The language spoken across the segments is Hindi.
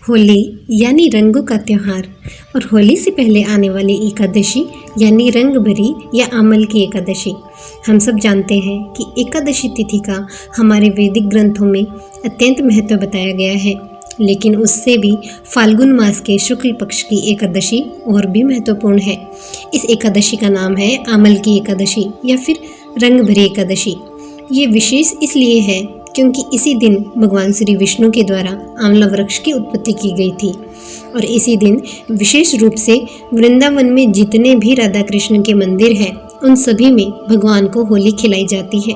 होली यानी रंगों का त्यौहार और होली से पहले आने वाली एकादशी यानी रंग भरी या अमल की एकादशी। हम सब जानते हैं कि एकादशी तिथि का हमारे वैदिक ग्रंथों में अत्यंत महत्व बताया गया है, लेकिन उससे भी फाल्गुन मास के शुक्ल पक्ष की एकादशी और भी महत्वपूर्ण है। इस एकादशी का नाम है अमल की एकादशी या फिर रंग भरी एकादशी। ये विशेष इसलिए है क्योंकि इसी दिन भगवान श्री विष्णु के द्वारा आंवला वृक्ष की उत्पत्ति की गई थी और इसी दिन विशेष रूप से वृंदावन में जितने भी राधा कृष्ण के मंदिर हैं उन सभी में भगवान को होली खिलाई जाती है।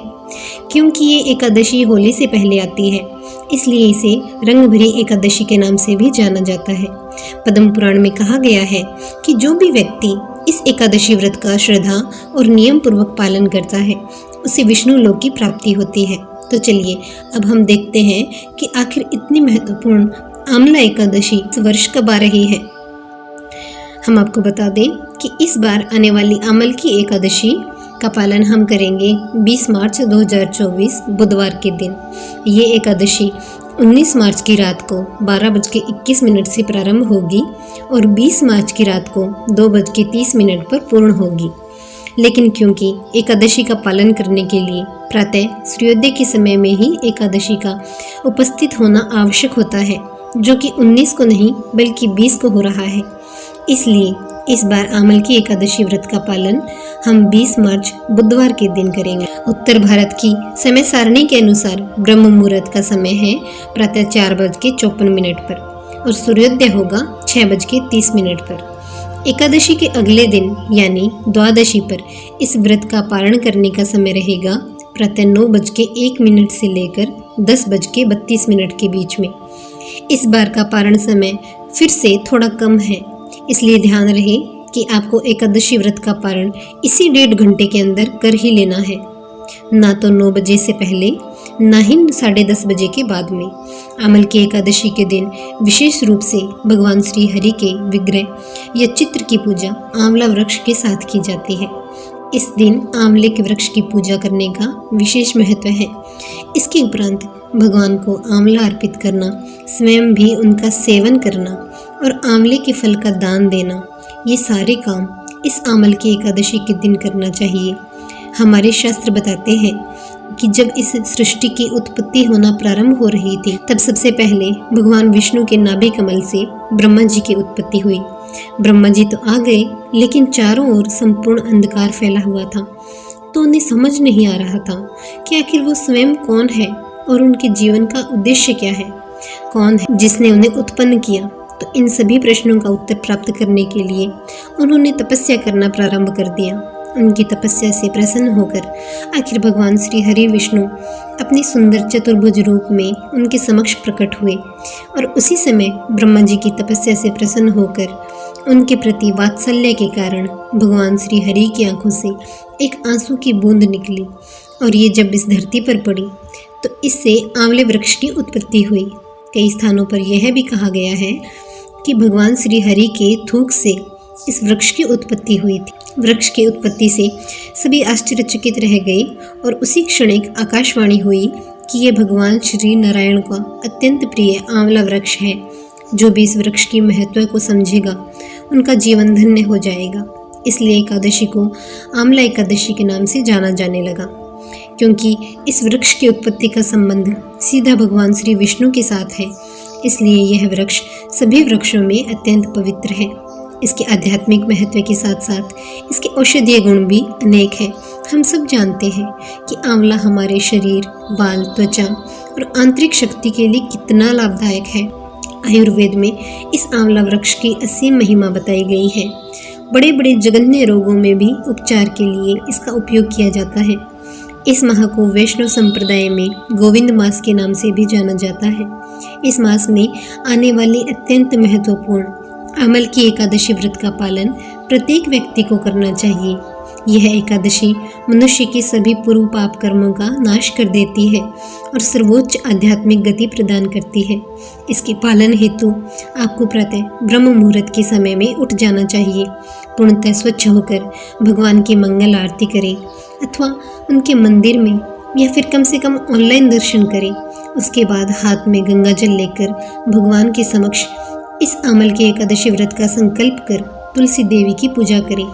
क्योंकि ये एकादशी होली से पहले आती है, इसलिए इसे रंग भरी एकादशी के नाम से भी जाना जाता है। पद्म पुराण में कहा गया है कि जो भी व्यक्ति इस एकादशी व्रत का श्रद्धा और नियम पूर्वक पालन करता है उसे विष्णु लोक की प्राप्ति होती है। तो चलिए अब हम देखते हैं कि आखिर इतनी महत्वपूर्ण आंवला एकादशी इस वर्ष कब आ रही है। हम आपको बता दें कि इस बार आने वाली अमल की एकादशी का पालन हम करेंगे 20 मार्च 2024 बुधवार के दिन। ये एकादशी 19 मार्च की रात को 12:21 से प्रारंभ होगी और 20 मार्च की रात को 2:30 पर पूर्ण होगी। लेकिन क्योंकि एकादशी का पालन करने के लिए प्रातः सूर्योदय के समय में ही एकादशी का उपस्थित होना आवश्यक होता है, जो कि 19 को नहीं बल्कि 20 को हो रहा है, इसलिए इस बार अमल की एकादशी व्रत का पालन हम 20 मार्च बुधवार के दिन करेंगे। उत्तर भारत की समय सारणी के अनुसार ब्रह्म मुहूर्त का समय है प्रातः 4:54 पर और सूर्योदय होगा 6:30 पर। एकादशी के अगले दिन यानी द्वादशी पर इस व्रत का पारण करने का समय रहेगा प्रातः 9:01 से लेकर 10:32 के बीच में। इस बार का पारण समय फिर से थोड़ा कम है, इसलिए ध्यान रहे कि आपको एकादशी व्रत का पारण इसी 1.5 घंटे के अंदर कर ही लेना है, ना तो 9 बजे से पहले ना ही 10:30 बजे के बाद में। अमल की एकादशी के दिन विशेष रूप से भगवान श्री हरि के विग्रह या चित्र की पूजा आंवला वृक्ष के साथ की जाती है। इस दिन आंवले के वृक्ष की पूजा करने का विशेष महत्व है। इसके उपरांत भगवान को आंवला अर्पित करना, स्वयं भी उनका सेवन करना और आंवले के फल का दान देना, ये सारे काम इस अमल की एकादशी के दिन करना चाहिए। हमारे शास्त्र बताते हैं कि जब इस सृष्टि की उत्पत्ति होना प्रारंभ हो रही थी तब सबसे पहले भगवान विष्णु के नाभि कमल से ब्रह्मा जी की उत्पत्ति हुई। ब्रह्मा जी तो आ गए, लेकिन चारों ओर संपूर्ण अंधकार फैला हुआ था, तो उन्हें समझ नहीं आ रहा था कि आखिर वो स्वयं कौन है और उनके जीवन का उद्देश्य क्या है, कौन है जिसने उन्हें उत्पन्न किया। तो इन सभी प्रश्नों का उत्तर प्राप्त करने के लिए उन्होंने तपस्या करना प्रारंभ कर दिया। उनकी तपस्या से प्रसन्न होकर आखिर भगवान श्री हरि विष्णु अपनी सुंदर चतुर्भुज रूप में उनके समक्ष प्रकट हुए और उसी समय ब्रह्मा जी की तपस्या से प्रसन्न होकर उनके प्रति वात्सल्य के कारण भगवान श्री हरि की आंखों से एक आंसू की बूंद निकली और ये जब इस धरती पर पड़ी तो इससे आंवले वृक्ष की उत्पत्ति हुई। कई स्थानों पर यह भी कहा गया है कि भगवान श्री हरि के थूक से इस वृक्ष की उत्पत्ति हुई थी। वृक्ष की उत्पत्ति से सभी आश्चर्यचकित रह गए और उसी क्षण एक आकाशवाणी हुई कि यह भगवान श्री नारायण का अत्यंत प्रिय आंवला वृक्ष है। जो भी इस वृक्ष की महत्व को समझेगा उनका जीवन धन्य हो जाएगा। इसलिए एकादशी को आंवला एकादशी के नाम से जाना जाने लगा, क्योंकि इस वृक्ष की उत्पत्ति का संबंध सीधा भगवान श्री विष्णु के साथ है। इसलिए यह वृक्ष सभी वृक्षों में अत्यंत पवित्र है। इसके आध्यात्मिक महत्व के साथ साथ इसके औषधीय गुण भी अनेक हैं। हम सब जानते हैं कि आंवला हमारे शरीर, बाल, त्वचा और आंतरिक शक्ति के लिए कितना लाभदायक है। आयुर्वेद में इस आंवला वृक्ष की असीम महिमा बताई गई है। बड़े बड़े जघन्य रोगों में भी उपचार के लिए इसका उपयोग किया जाता है। इस माह को वैष्णव संप्रदाय में गोविंद मास के नाम से भी जाना जाता है। इस मास में आने वाली अत्यंत महत्वपूर्ण अमल की एकादशी व्रत का पालन प्रत्येक व्यक्ति को करना चाहिए। यह एकादशी मनुष्य के सभी पूर्व पाप कर्मों का नाश कर देती है और सर्वोच्च आध्यात्मिक गति प्रदान करती है। इसके पालन हेतु आपको प्रातः ब्रह्म मुहूर्त के समय में उठ जाना चाहिए। पूर्णतः स्वच्छ होकर भगवान की मंगल आरती करें अथवा उनके मंदिर में या फिर कम से कम ऑनलाइन दर्शन करें। उसके बाद हाथ में गंगा जल लेकर भगवान के समक्ष इस अमल की एकादशी व्रत का संकल्प कर तुलसी देवी की पूजा करें,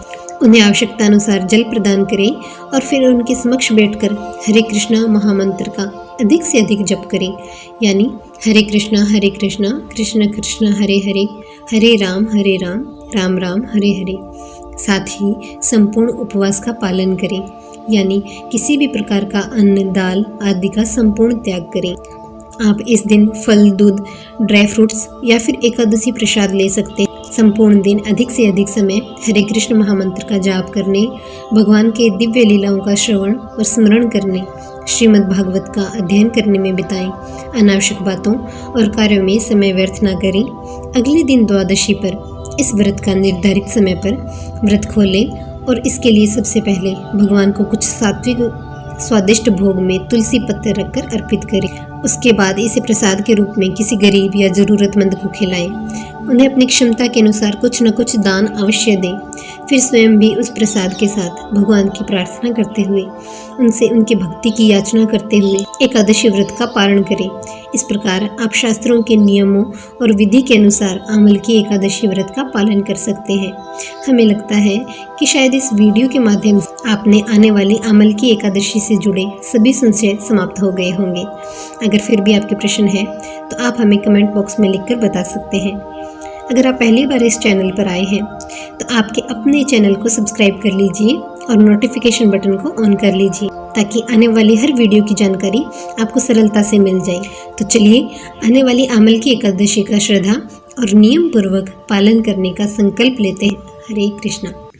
उन्हें आवश्यकता अनुसार जल प्रदान करें और फिर उनके समक्ष बैठकर हरे कृष्णा महामंत्र का अधिक से अधिक जप करें, यानी हरे कृष्णा कृष्ण कृष्ण हरे हरे, हरे राम राम राम हरे हरे। साथ ही संपूर्ण उपवास का पालन करें, यानी किसी भी प्रकार का अन्न, दाल आदि का संपूर्ण त्याग करें। आप इस दिन फल, दूध, ड्राई फ्रूट्स या फिर एकादशी प्रसाद ले सकते हैं। संपूर्ण दिन अधिक से अधिक समय हरे कृष्ण महामंत्र का जाप करने, भगवान के दिव्य लीलाओं का श्रवण और स्मरण करने, श्रीमद् भागवत का अध्ययन करने में बिताएं। अनावश्यक बातों और कार्यों में समय व्यर्थ न करें। अगले दिन द्वादशी पर इस व्रत का निर्धारित समय पर व्रत खोलें और इसके लिए सबसे पहले भगवान को कुछ सात्विक स्वादिष्ट भोग में तुलसी पत्ते रखकर अर्पित करें। उसके बाद इसे प्रसाद के रूप में किसी गरीब या ज़रूरतमंद को खिलाएं। उन्हें अपनी क्षमता के अनुसार कुछ न कुछ दान अवश्य दें। फिर स्वयं भी उस प्रसाद के साथ भगवान की प्रार्थना करते हुए, उनसे उनकी भक्ति की याचना करते हुए एकादशी व्रत का पारण करें। इस प्रकार आप शास्त्रों के नियमों और विधि के अनुसार अमल की एकादशी व्रत का पालन कर सकते हैं। हमें लगता है कि शायद इस वीडियो के माध्यम से आपने आने वाली अमल की एकादशी से जुड़े सभी संशय समाप्त हो गए होंगे। अगर फिर भी आपके प्रश्न है तो आप हमें कमेंट बॉक्स में लिखकर बता सकते हैं। अगर आप पहली बार इस चैनल पर आए हैं तो आपके अपने चैनल को सब्सक्राइब कर लीजिए और नोटिफिकेशन बटन को ऑन कर लीजिए, ताकि आने वाली हर वीडियो की जानकारी आपको सरलता से मिल जाए। तो चलिए आने वाली अमल की एकादशी का श्रद्धा और नियम पूर्वक पालन करने का संकल्प लेते हैं। हरे कृष्णा।